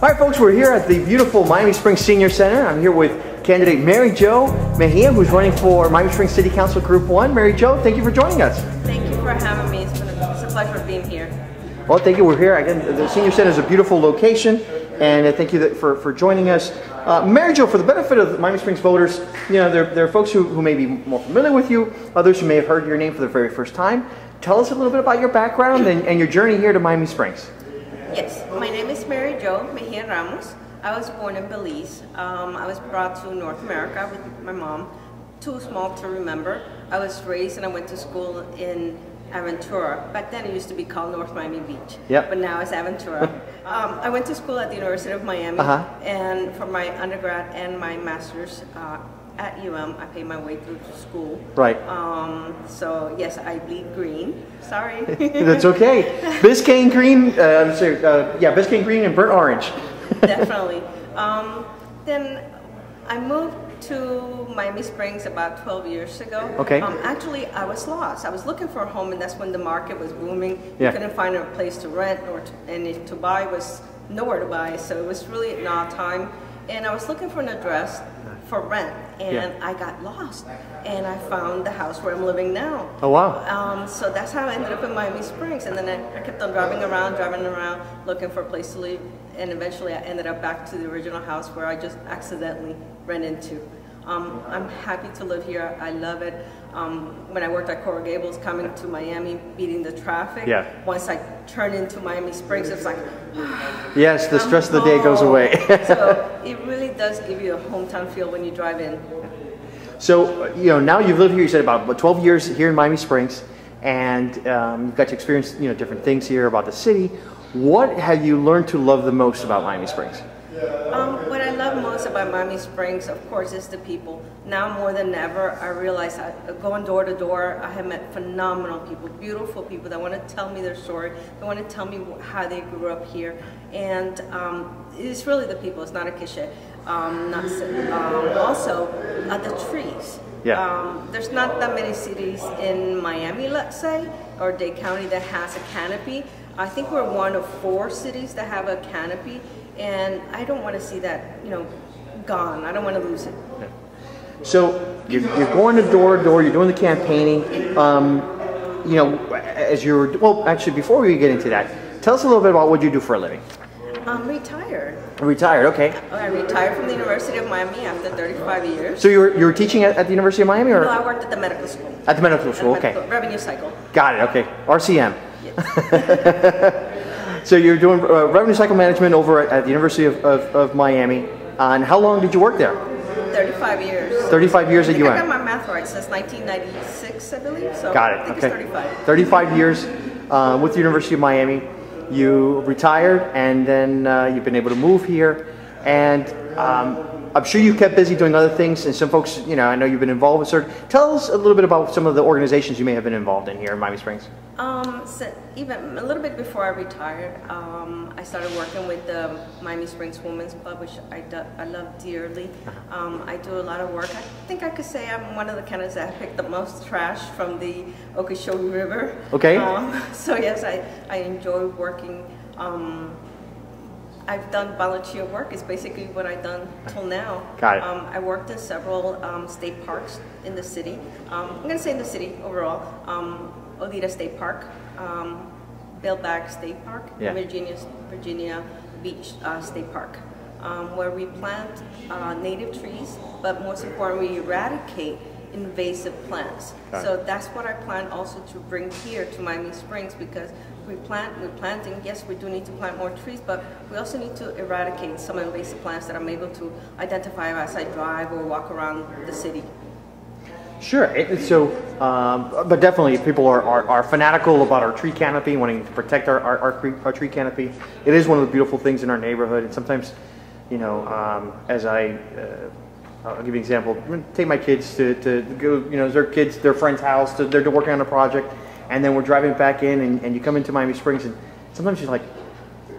All right, folks, we're here at the beautiful Miami Springs Senior Center. I'm here with candidate MaryJo Mejia, who's running for Miami Springs City Council Group 1. MaryJo, thank you for joining us. Thank you for having me. It's a pleasure being here. Well, thank you. We're here. Again, the Senior Center is a beautiful location, and thank you for joining us. MaryJo, for the benefit of the Miami Springs voters, you know, there are folks who may be more familiar with you, others who may have heard your name for the very first time. Tell us a little bit about your background and your journey here to Miami Springs. Yes, my name is MaryJo Mejia Ramos. I was born in Belize. I was brought to North America with my mom, too small to remember. I was raised and I went to school in Aventura. Back then it used to be called North Miami Beach, yep. But now it's Aventura. I went to school at the University of Miami, and for my undergrad and my master's at I paid my way through to school. Right. So yes, I bleed green. Sorry. That's okay. Biscayne green, Biscayne green and burnt orange. Definitely. Then I moved to Miami Springs about 12 years ago. Okay. Actually, I was lost. I was looking for a home, and that's when the market was booming. Yeah. You couldn't find a place to rent, and to buy was nowhere to buy. So it was really an odd time. And I was looking for an address for rent, and I got lost. And I found the house where I'm living now. Oh, wow. So that's how I ended up in Miami Springs. And then I kept on driving around, looking for a place to live. And eventually I ended up back to the original house where I just accidentally ran into. I'm happy to live here. I love it. When I worked at Coral Gables, coming to Miami, beating the traffic, once I turned into Miami Springs, it's like, yes, the stress of the day goes away. So it really does give you a hometown feel when you drive in. So, you know, now you've lived here, you said about 12 years here in Miami Springs, and you've got to experience, you know, different things here about the city. What have you learned to love the most about Miami Springs? What I love most about Miami Springs, of course, is the people. Now more than ever, I realize that going door to door, I have met phenomenal people, beautiful people that want to tell me their story. They want to tell me how they grew up here. And it's really the people, it's not a cliche. Also, the trees. Yeah. There's not that many cities in Miami, let's say, or Dade County that has a canopy. I think we're one of 4 cities that have a canopy, and I don't want to see that, you know, gone. I don't want to lose it. Yeah. So you're going to door to door, you're doing the campaigning. You know, as you're, well, actually, before we get into that, tell us a little bit about what you do for a living. I'm retired. Retired, okay. I retired from the University of Miami after 35 years. So you were teaching at the University of Miami, or? No, I worked at the medical school. At the medical school, okay. Revenue cycle. Got it, okay. RCM. Yes. So you're doing revenue cycle management over at the University of Miami. And how long did you work there? 35 years. 35 years at UM. I got my math right since 1996, I believe. So got it, I think okay. it's 35. 35 years with the University of Miami. You retired, and then you've been able to move here. And I'm sure you kept busy doing other things, and some folks, you know, I know you've been involved with certain. Tell us a little bit about some of the organizations you may have been involved in here in Miami Springs. So even a little bit before I retired, I started working with the Miami Springs Women's Club, which I love dearly. I do a lot of work. I think I could say I'm one of the candidates that picked the most trash from the Okeechobee River. Okay. So yes, I enjoy working. I've done volunteer work. It's basically what I've done till now. Got it. I worked in several state parks in the city. I'm going to say in the city overall. Odita State Park, Billback State Park, Virginia Beach State Park, where we plant native trees, but most importantly, we eradicate invasive plants. So that's what I plan also to bring here to Miami Springs, because we're planting, yes, we do need to plant more trees, but we also need to eradicate some invasive plants that I'm able to identify as I drive or walk around the city. Sure. So, but definitely people are fanatical about our tree canopy, wanting to protect our tree canopy. It is one of the beautiful things in our neighborhood, and sometimes, you know, I'll give you an example. I'm going to take my kids to go, you know, their friend's house, they're working on a project, and then we're driving back in, and you come into Miami Springs, and sometimes you're like,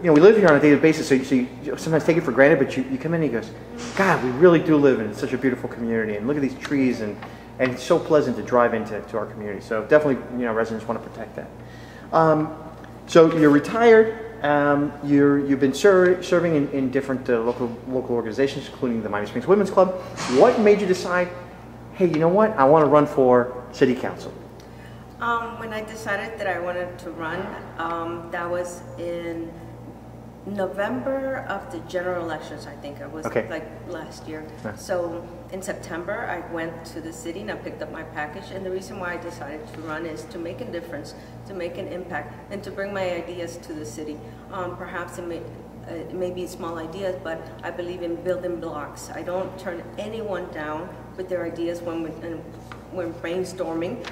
you know, we live here on a daily basis, so you sometimes take it for granted, but you come in and he goes, God, we really do live in such a beautiful community, and look at these trees, and it's so pleasant to drive into our community. So definitely, you know, residents want to protect that. So you're retired. You've been serving in different local organizations, including the Miami Springs Women's Club. What made you decide, hey, you know what, I want to run for City Council? When I decided that I wanted to run, that was in November of the general elections, I think. It was like last year. Yeah. So in September, I went to the city and I picked up my package. And the reason why I decided to run is to make a difference, to make an impact, and to bring my ideas to the city. Perhaps it may be small ideas, but I believe in building blocks. I don't turn anyone down with their ideas when brainstorming.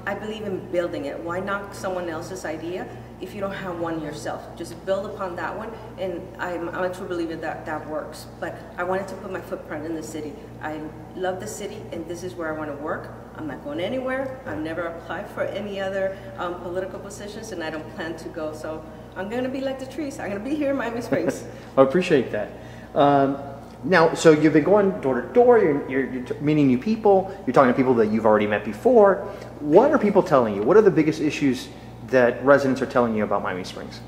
I believe in building it. Why knock someone else's idea if you don't have one yourself? Just build upon that one, and I'm a true believer that that works. But I wanted to put my footprint in the city. I love the city, and this is where I want to work. I'm not going anywhere. I've never applied for any other political positions, and I don't plan to go. So I'm going to be like the trees. I'm going to be here in Miami Springs. I appreciate that. Now, so you've been going door to door, you're meeting new people, you're talking to people that you've already met before. What are people telling you? What are the biggest issues that residents are telling you about Miami Springs?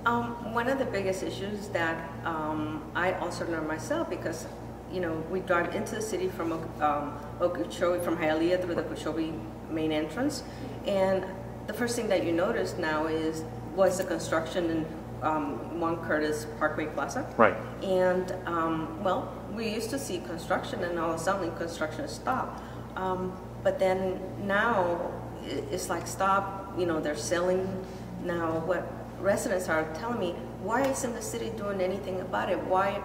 One of the biggest issues that I also learned myself, because we drive into the city from Okeechobee, from Hialeah through the Okeechobee main entrance, and the first thing that you notice now was the construction in Juan Curtis Parkway Plaza. Right. And well, we used to see construction, and all of a sudden construction stopped. But then now it's like stop. They're selling now. What residents are telling me, why isn't the city doing anything about it? Why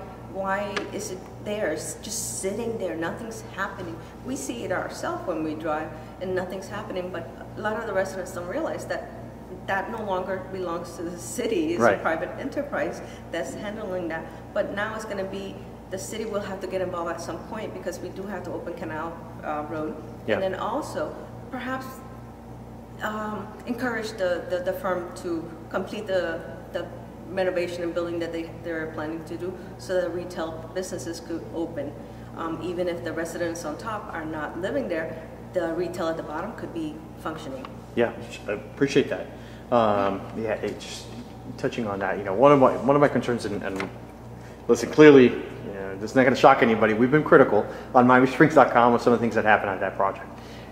is it there? It's just sitting there. Nothing's happening. We see it ourselves when we drive, and nothing's happening. But a lot of the residents don't realize that no longer belongs to the city. It's a private enterprise that's handling that. But now it's going to be, the city will have to get involved at some point, because we do have to open Canal Road. Yeah. And then also perhaps encourage the firm to complete the renovation and building that they're planning to do, so that retail businesses could open. Even if the residents on top are not living there, the retail at the bottom could be functioning. Yeah, I appreciate that. Yeah, it's touching on that. One of my concerns, and listen, clearly, this is not going to shock anybody. We've been critical on MiamiSprings.com with some of the things that happened on that project,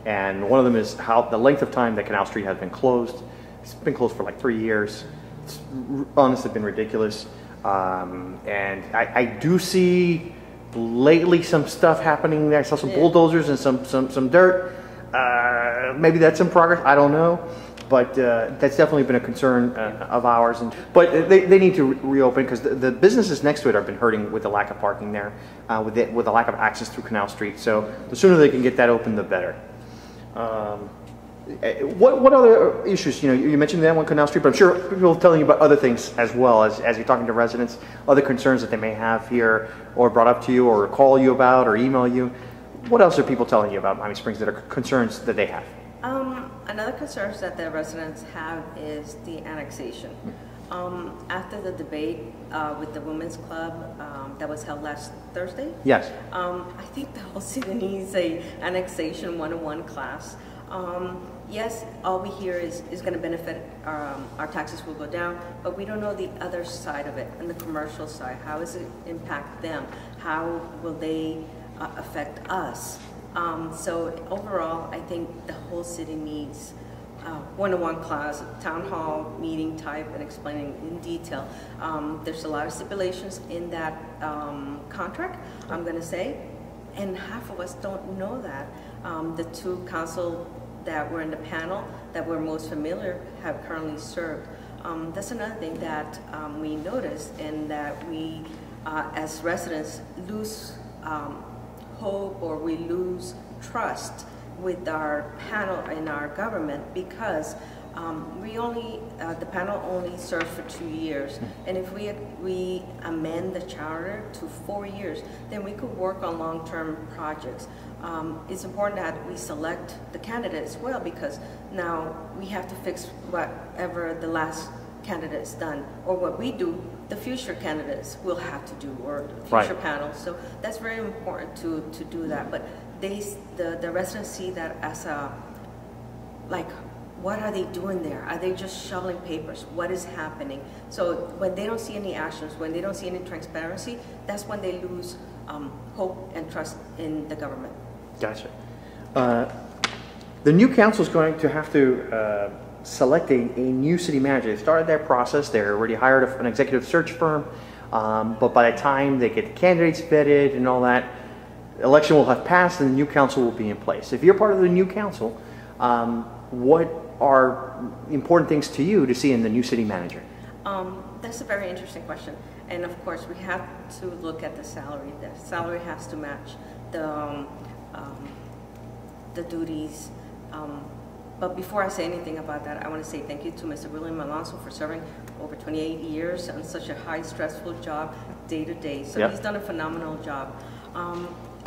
and one of them is how the length of time that Canal Street has been closed. It's been closed for like 3 years. It's honestly been ridiculous, and I do see lately some stuff happening there. I saw some bulldozers and some dirt. Maybe that's in progress. I don't know. But that's definitely been a concern of ours. But they need to reopen, because the businesses next to it have been hurting with the lack of parking there, with the lack of access through Canal Street. So the sooner they can get that open, the better. What other issues? You mentioned that one, Canal Street, but I'm sure people are telling you about other things as well, as you're talking to residents, other concerns that they may have here, or brought up to you, or call you about, or email you. What else are people telling you about Miami Springs that are concerns that they have? Another concern that the residents have is the annexation. After the debate with the Women's Club that was held last Thursday, yes, I think the whole city needs a annexation 101 class. Yes, all we hear is going to benefit, our taxes will go down, but we don't know the other side of it, and the commercial side. How does it impact them? How will they affect us? So overall, I think the whole city needs one-on-one class, town hall meeting type, and explaining in detail. There's a lot of stipulations in that contract, I'm going to say, and half of us don't know that. The two council that were in the panel that we're most familiar have currently served. That's another thing that we noticed, and that we, as residents, lose hope, or we lose trust with our panel and our government, because the panel only serves for 2 years, and if we amend the charter to 4 years, then we could work on long-term projects. It's important that we select the candidate as well, because now we have to fix whatever the last candidate's done, or what we do, the future candidates will have to do, or future panels. So that's very important to do that. But the residents see that as a, like, what are they doing there? Are they just shoveling papers? What is happening? So when they don't see any actions, when they don't see any transparency, that's when they lose hope and trust in the government. Gotcha. The new council is going to have to select a new city manager. They started that process. They already hired an executive search firm, but by the time they get the candidates vetted and all that, election will have passed and the new council will be in place. If you're part of the new council, what are important things to you to see in the new city manager? That's a very interesting question. And of course, we have to look at the salary. The salary has to match the duties. But before I say anything about that, I want to say thank you to Mr. William Alonso for serving over 28 years on such a high, stressful job day to day. So he's done a phenomenal job.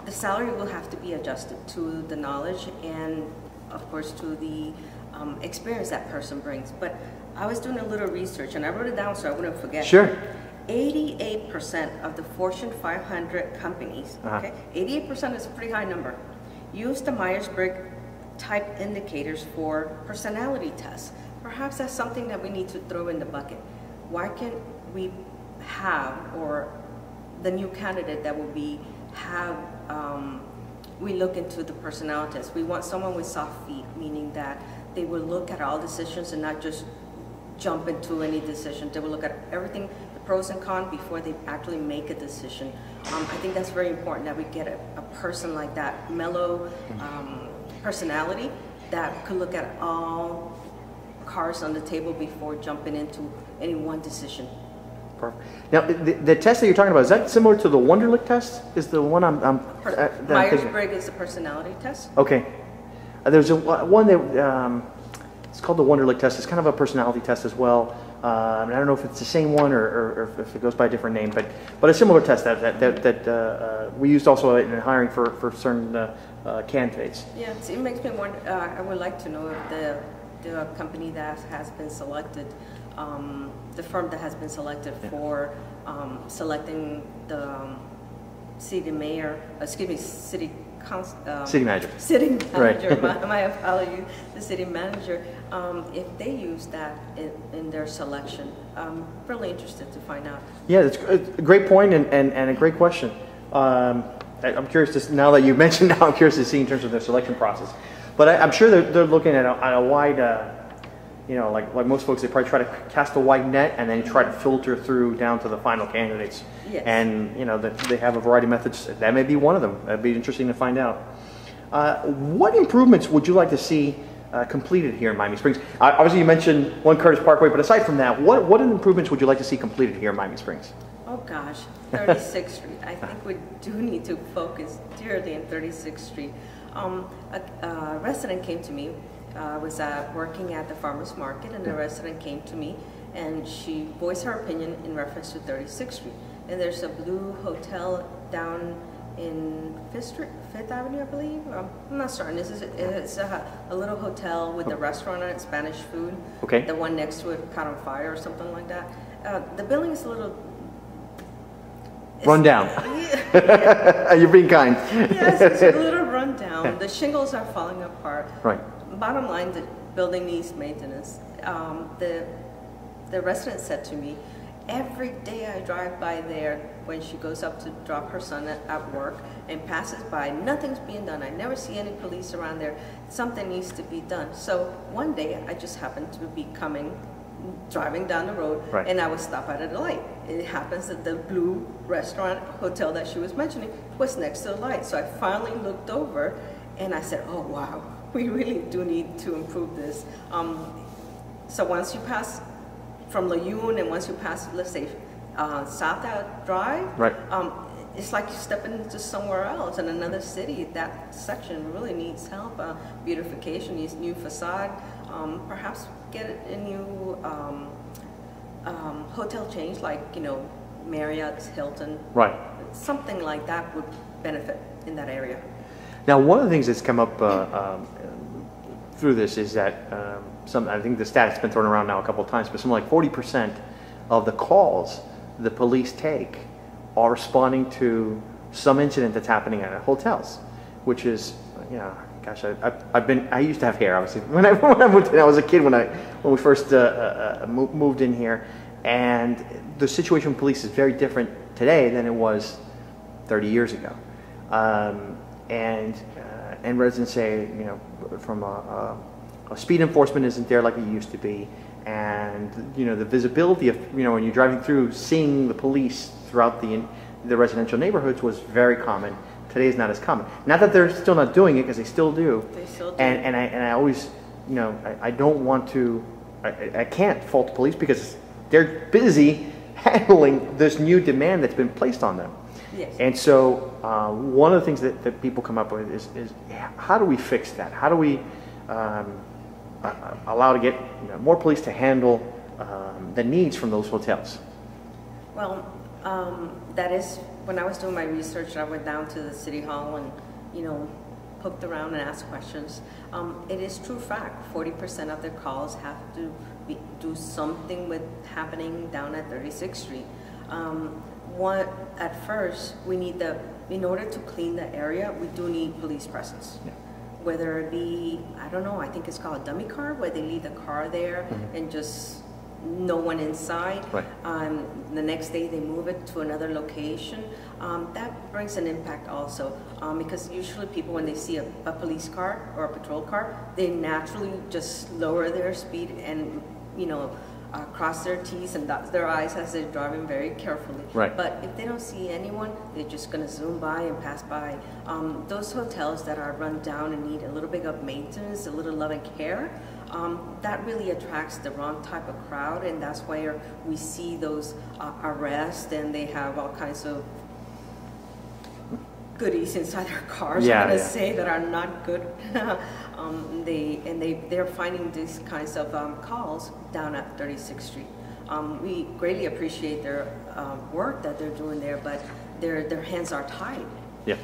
The salary will have to be adjusted to the knowledge and, of course, to the experience that person brings. But I was doing a little research, and I wrote it down so I wouldn't forget. Sure. 88% of the Fortune 500 companies, okay, 88% is a pretty high number, use the Myers-Briggs type indicators for personality tests. Perhaps that's something that we need to throw in the bucket. Why can't we have, or the new candidate that will be, we look into the personality test. We want someone with soft feet, meaning that they will look at all decisions and not just jump into any decision. They will look at everything, the pros and cons, before they actually make a decision. I think that's very important that we get a person like that, mellow personality, that could look at all cards on the table before jumping into any one decision. Perfect. Now, the test that you're talking about, is that similar to the Wonderlic Test? Is the one Myers-Briggs is a personality test. Okay. There's one that, it's called the Wonderlic Test. It's kind of a personality test as well. I don't know if it's the same one or if it goes by a different name, but a similar test that we used also in hiring for certain candidates. Yeah, it makes me wonder. I would like to know if the company that has been selected, the firm that has been selected for selecting the city mayor, city manager. City manager, right. my apologies, the city manager, if they use that in their selection. I'm really interested to find out. Yeah, it's a great point and a great question. I'm curious now that you mentioned, now I'm curious to see in terms of their selection process. But I'm sure they're looking at a wide, like most folks, they probably try to cast a wide net and then try to filter through down to the final candidates. Yes. And they have a variety of methods. That may be one of them. That'd be interesting to find out. What improvements would you like to see completed here in Miami Springs? Obviously, you mentioned One Curtis Parkway, but aside from that, what improvements would you like to see completed here in Miami Springs? Oh gosh, 36th Street. I think we do need to focus dearly on 36th Street. A resident came to me. I was working at the farmer's market, and a resident came to me, and she voiced her opinion in reference to 36th Street. And there's a blue hotel down in Fifth Avenue, I believe. I'm not certain. It's a little hotel with a restaurant on it, Spanish food. Okay. The one next to it caught on fire or something like that. The building is a little run down. Yeah. You're being kind. Yes, it's a little run down. The shingles are falling apart. Right. Bottom line, the building needs maintenance. The resident said to me, every day I drive by there when she goes up to drop her son at work and passes by, nothing's being done. I never see any police around there. Something needs to be done. So one day I just happened to be driving down the road, right, and I would stop at a light. It happens that the blue restaurant hotel that she was mentioning was next to the light. So I finally looked over and I said, oh wow, we really do need to improve this. So once you pass from Layun and once you pass, let's say, South Out Drive, right, it's like you step into somewhere else in another city. That section really needs help. Beautification, needs new facade, perhaps get a new hotel change, like Marriott's, Hilton, right, something like that would benefit in that area. Now, one of the things that's come up through this is that I think the stat's been thrown around now a couple of times, but something like 40% of the calls the police take are responding to some incident that's happening at hotels, which is, gosh, I used to have hair, obviously. When I moved in, I was a kid when we first moved in here, and the situation with police is very different today than it was 30 years ago. And residents say, you know, from a speed enforcement isn't there like it used to be, and you know, the visibility of, you know, when you're driving through, seeing the police throughout the residential neighborhoods was very common. Today is not as common. Not that they're still not doing it, because they still do. They still do. And I always, you know, I don't want to, I can't fault the police because they're busy handling this new demand that's been placed on them. Yes. And so one of the things that people come up with is how do we fix that? How do we allow to get, you know, more police to handle the needs from those hotels? Well, that is, when I was doing my research, I went down to the city hall and, you know, poked around and asked questions. It is true fact, 40% of their calls have to do something with happening down at 36th Street. At first, we need in order to clean the area, we do need police presence. Yeah. Whether it be, I don't know, I think it's called a dummy car, where they leave the car there and just no one inside. Right. The next day they move it to another location. That brings an impact also, because usually people, when they see a police car or a patrol car, they naturally just lower their speed and, you know, cross their T's and dot their I's as they're driving very carefully. Right. But if they don't see anyone, they're just going to zoom by and pass by. Those hotels that are run down and need a little bit of maintenance, a little love and care, that really attracts the wrong type of crowd, and that's where we see those arrests, and they have all kinds of goodies inside their cars, I'm going to say, that are not good. They're finding these kinds of calls down at 36th Street. We greatly appreciate their work that they're doing there, but their hands are tied. Yeah.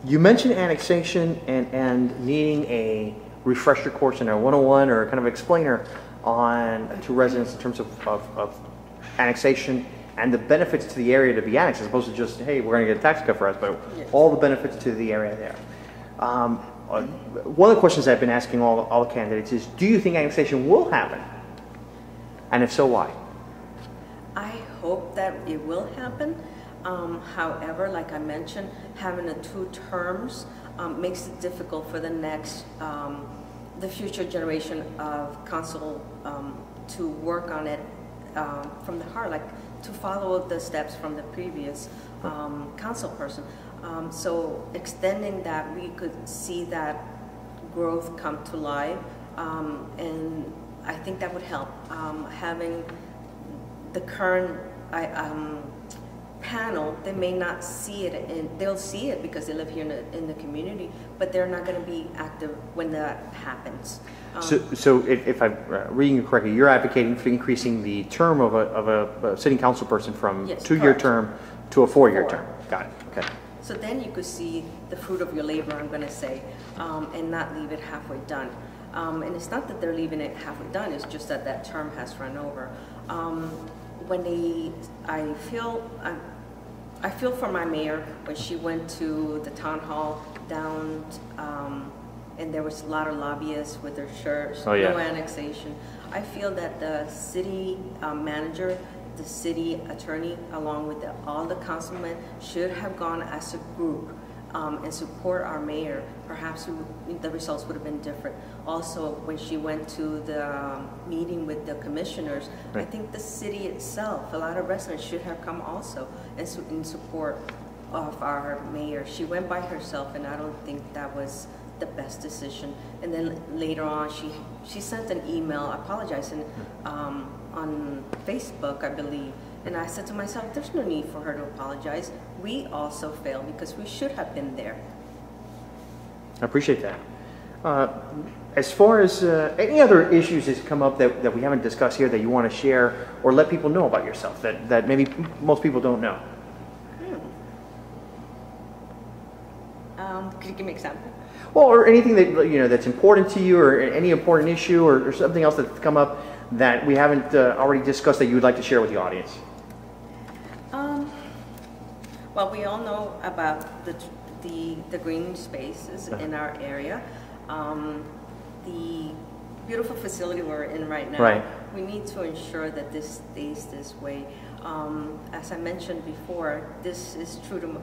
You mentioned annexation and needing a refresher course in a 101 or kind of explainer to residents in terms of annexation and the benefits to the area to be annexed, as opposed to just, hey, we're going to get a tax cut for us, but yes, all the benefits to the area there. One of the questions I've been asking all the candidates is, do you think annexation will happen? And if so, why? I hope that it will happen. However, like I mentioned, having the 2 terms makes it difficult for the future generation of council to work on it from the heart, like to follow the steps from the previous council person. So extending that, we could see that growth come to life, and I think that would help. Having the current panel, they may not see it, and they'll see it because they live here in the community, but they're not going to be active when that happens. So if I'm reading you correctly, you're advocating for increasing the term of a sitting council person from yes, 2-year term to a 4-year term. Got it. Okay. So then you could see the fruit of your labor, I'm going to say, and not leave it halfway done. And it's not that they're leaving it halfway done, it's just that that term has run over. I feel for my mayor when she went to the town hall down, and there was a lot of lobbyists with their shirts, no annexation. I feel that the city manager, the city attorney, along with all the councilmen, should have gone as a group and support our mayor. Perhaps the results would have been different. Also, when she went to the meeting with the commissioners, right, I think the city itself, a lot of residents should have come also in support of our mayor. She went by herself, and I don't think that was the best decision. And then later on, she sent an email apologizing on Facebook, I believe. And I said to myself, there's no need for her to apologize. We also failed because we should have been there. I appreciate that. As far as any other issues that come up that we haven't discussed here that you want to share or let people know about yourself that maybe most people don't know? Could you give me an example? Well, or anything that that's important to you, or any important issue, or something else that's come up that we haven't already discussed that you would like to share with the audience. Well, we all know about the green spaces in our area. The beautiful facility we're in right now. Right. We need to ensure that this stays this way. As I mentioned before, this is true to,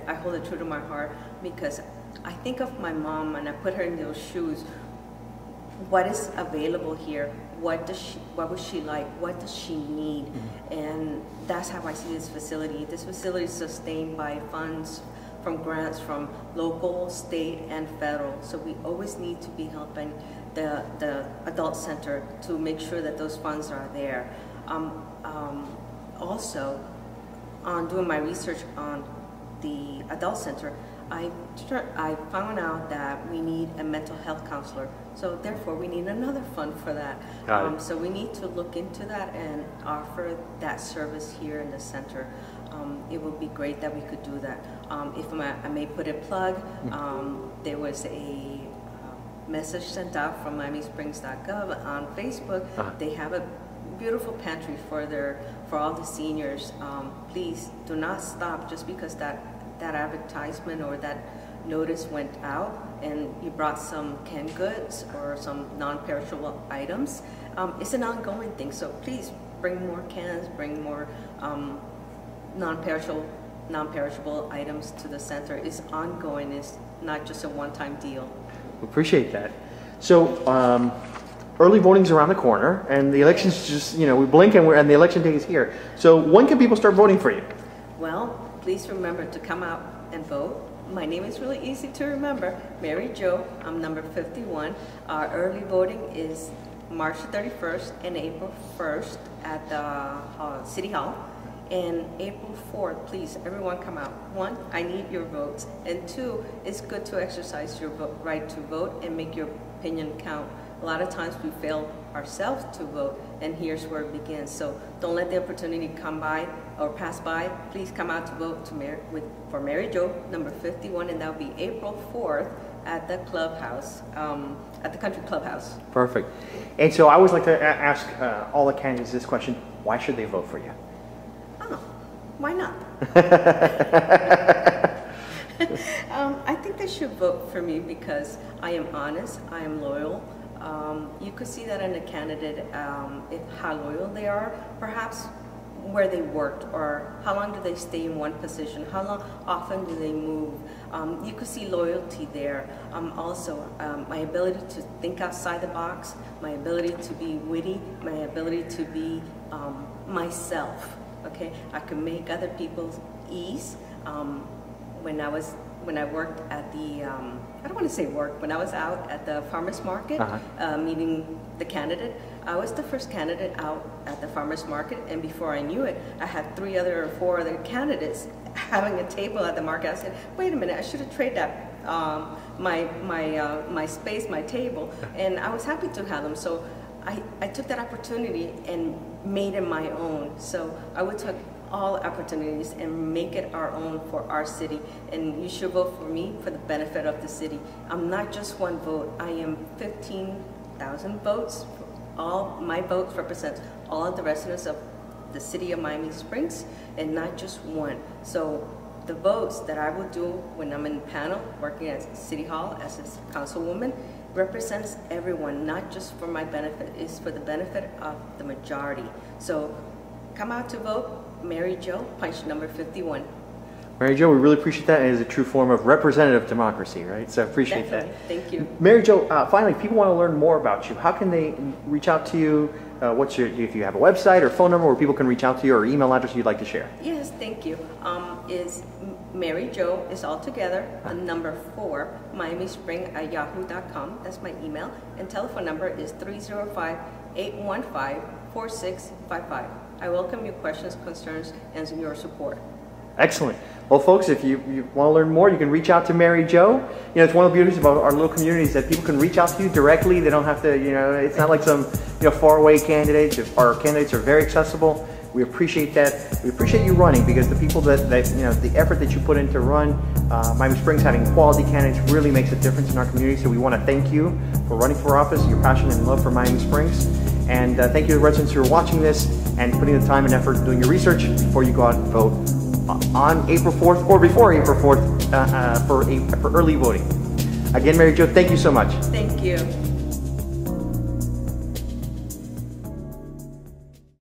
I hold it true to my heart because I think of my mom and I put her in those shoes. What is available here? What would she like? What does she need? And that's how I see this facility. This facility is sustained by funds from grants from local, state, and federal. So we always need to be helping the adult center to make sure that those funds are there. Also, on doing my research on the adult center, I found out that we need a mental health counselor. So therefore, we need another fund for that. So we need to look into that and offer that service here in the center. It would be great that we could do that. If I may put a plug, there was a message sent out from MiamiSprings.com on Facebook. They have a beautiful pantry for all the seniors. Please do not stop just because that advertisement or that notice went out and you brought some canned goods or some non-perishable items. It's an ongoing thing, so please bring more cans, bring more non-perishable items to the center. It's ongoing, it's not just a one-time deal. Appreciate that. So early voting's around the corner and the election's just, we blink and the election day is here. So when can people start voting for you? Well, please remember to come out and vote. My name is really easy to remember, MaryJo. I'm number 51. Our early voting is March 31st and April 1st at the City Hall. And April 4th, please, everyone come out. 1, I need your votes. And 2, it's good to exercise your right to vote and make your opinion count. A lot of times we fail ourselves to vote, and here's where it begins. So don't let the opportunity come by or pass by. Please come out to vote for MaryJo, number 51, and that'll be April 4th at the clubhouse, at the country clubhouse. Perfect. And so I always like to ask all the candidates this question: why should they vote for you? Oh, why not? I think they should vote for me because I am honest, I am loyal. You could see that in a candidate, how loyal they are, perhaps where they worked, or how long do they stay in one position, how often do they move. You could see loyalty there. Also, my ability to think outside the box, my ability to be witty, my ability to be myself. Okay, I could make other people's ease. When I worked at the, I don't want to say work, when I was out at the farmer's market meeting the candidate, I was the first candidate out at the farmer's market, and before I knew it, I had 3 or 4 other candidates having a table at the market. I said, wait a minute, I should have traded that, my space, my table, and I was happy to have them. So I took that opportunity and made it my own. So I would take all opportunities and make it our own for our city, and you should vote for me for the benefit of the city. I'm not just one vote, I am 15,000 votes. All my votes represent all of the residents of the city of Miami Springs, and not just one. So the votes that I will do when I'm in panel working at City Hall as a councilwoman represents everyone, not just for my benefit, it's for the benefit of the majority. So come out to vote. MaryJo, punch number 51. MaryJo, we really appreciate that, and it is a true form of representative democracy, right? So I appreciate Definitely. that. Thank you. MaryJo, finally, if people want to learn more about you, how can they reach out to you? If you have a website or phone number where people can reach out to you, or email address you'd like to share? Yes, thank you. Is MaryJo is all together, number 4, MiamiSpring@yahoo.com. That's my email. And telephone number is 305-815-4655. I welcome your questions, concerns, and your support. Excellent. Well, folks, if you want to learn more, you can reach out to MaryJo. It's one of the beauties about our little communities that people can reach out to you directly. They don't have to, it's not like some, faraway candidates. Our candidates are very accessible. We appreciate that. We appreciate you running, because the people that the effort that you put in to run Miami Springs, having quality candidates, really makes a difference in our community. So we want to thank you for running for office, your passion and love for Miami Springs. And thank you to the residents who are watching this and putting the time and effort doing your research before you go out and vote. on April 4th or before April 4th for early voting. Again, MaryJo, thank you so much. Thank you.